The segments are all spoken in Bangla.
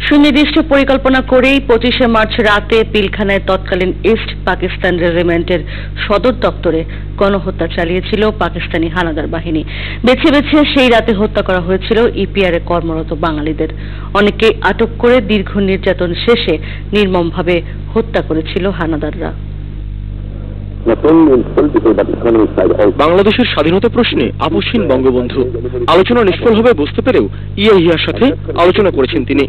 সুনির্দিষ্ট পরিকল্পনা করেই 25শে মার্চ রাতে পিলখানায় তৎকালীন ইস্ট পাকিস্তান রেজিমেন্টের সদর দপ্তরে গণহত্যা চালিয়েছিল পাকিস্তানি হানাদার বাহিনী। বেছে বেছে সেই রাতে হত্যা করা হয়েছিল ইপিআরে কর্মরত বাঙালিদের। অনেকে আটক করে দীর্ঘ নির্যাতন শেষে নির্মমভাবে হত্যা করেছিল হানাদাররা। বাংলাদেশের স্বাধীনতা প্রশ্নে আপোষহীন বঙ্গবন্ধু আলোচনা নিষ্ফল হবে বুঝতে পেরেও ইয়াহিয়ার সাথে আলোচনা করেছেন তিনি।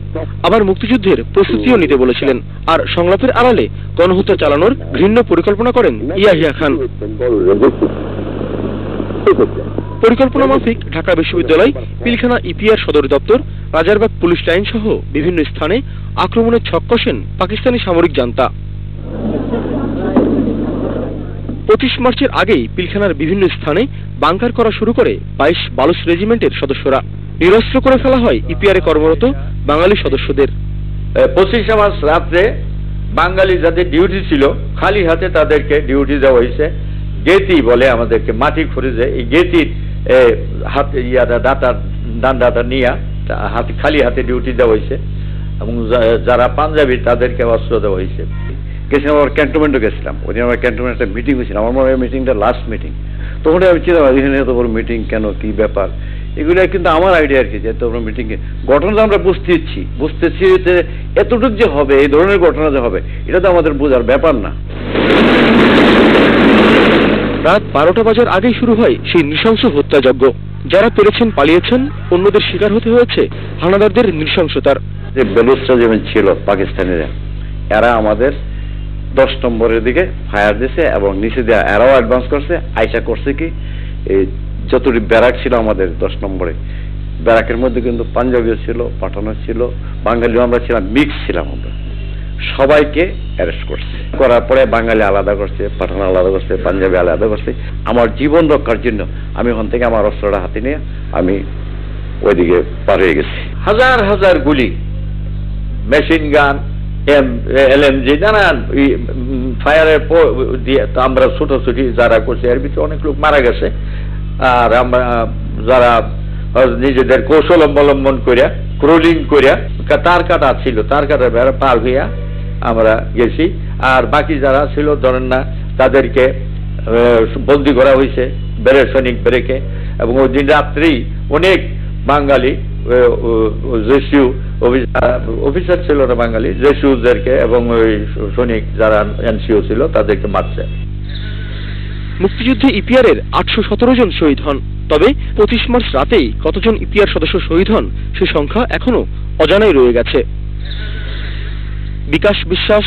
আবার মুক্তিযুদ্ধের প্রস্তুতিও নিতে বলেছিলেন। আর সংলাপের আড়ালে গণহত্যা চালানোর ঘৃণ্য পরিকল্পনা করেন ইয়াহিয়া খান। পরিকল্পনা মাফিক ঢাকা বিশ্ববিদ্যালয়, পিলখানা ইপিআর সদর দপ্তর, রাজারবাগ পুলিশ লাইন সহ বিভিন্ন স্থানে আক্রমণের ছক কষেন পাকিস্তানি সামরিক জান্তা। 25 মার্চের আগেই পিলখানার বিভিন্ন স্থানে বাংকার করা শুরু করে 22 বালুচ রেজিমেন্টের সদস্যরা। নিরস্ত্র করে ফেলা হয় ইপিআরে কর্মরত বাঙালি সদস্যদের। 25শে মার্চ রাত্রে বাঙালি যাদের ডিউটি ছিল খালি হাতে তাদেরকে ডিউটি দেওয়া হয়েছে। গেতি বলে আমাদেরকে, মাটি খুঁড়েছে, এই গেতির হাতে ডান্ডাটা নিয়ে খালি হাতে ডিউটি দেওয়া হয়েছে এবং যারা পাঞ্জাবি তাদেরকে অস্ত্র দেওয়া হয়েছে। গেছিলাম, আমার ক্যান্টনমেন্টও গেছিলাম। ওই দিন আমার ক্যান্টনমেন্ট একটা মিটিং হয়েছিল, আমার মনে হয় মিটিংটা লাস্ট মিটিং। তখন আমি চিন্তা করি এখানে এত বড় মিটিং কেন, কি ব্যাপার, এগুলো কিন্তু আমার আইডিয়া আর কি, যে এত বড় মিটিংয়ে ঘটনাটা আমরা বুঝতেছি যে এতটুকু যে হবে, এই ধরনের ঘটনা যে হবে, এটা তো আমাদের বোঝার ব্যাপার না। রাত 12টা বাজার আগেই শুরু হয় সেই নৃশংস হত্যাযজ্ঞ। যারা পেরেছেন পালিয়েছেন, অন্যদের শিকার হতে হয়েছে হানাদারদের নৃশংসতার। যে বেলুচরা যেমন ছিল পাকিস্তানিরা, এরা আমাদের 10 নম্বরের দিকে ফায়ার দিছে এবং নিচে দিয়ে এরাও অ্যাডভান্স করছে। আইসা করছে কি, এই যতটি ব্যারাক ছিল আমাদের 10 নম্বরে, ব্যারাকের মধ্যে কিন্তু পাঞ্জাবিও ছিল, পাঠানো ছিল, বাঙালিও আমরা ছিলাম, মিক্স ছিলাম আমরা। সবাইকে অ্যারেস্ট করছে। করার পরে বাঙালি আলাদা করছে, পাঠানো আলাদা করছে, পাঞ্জাবি আলাদা করছে। আমার জীবন রক্ষার জন্য আমি ওখান থেকে আমার অস্ত্রটা হাতে নিয়ে আমি ওইদিকে পার হয়ে গেছি। হাজার হাজার গুলি, মেশিন গান, এলএমজি, নানান ফায়ারের দিয়ে আমরা ছুটোছুটি যারা করছে, এর ভিতরে অনেক লোক মারা গেছে। আর আমরা যারা নিজেদের কৌশল অবলম্বন করিয়া, ক্রোলিং করিয়া, তার কাটা ছিল, তার কাটা পার হইয়া আমরা গেছি। আর বাকি যারা ছিল ধরেন না, তাদেরকে বন্দি করা হয়েছে সৈনিক ব্রেকে। এবং ওই দিন রাত্রেই অনেক বাঙালি জেসিউ অফিসার ছিল না বাঙালি, জেসিউদেরকে এবং ওই সৈনিক যারা এনসিও ছিল তাদেরকে মারছে। মুক্তিযুদ্ধে ইপিআরের 817 জন শহীদ হন। তবে 25 মার্চ রাতেই কতজন ইপিআর সদস্য শহীদ হন সে সংখ্যা এখনো অজানাই রয়ে গেছে। বিকাশ বিশ্বাস।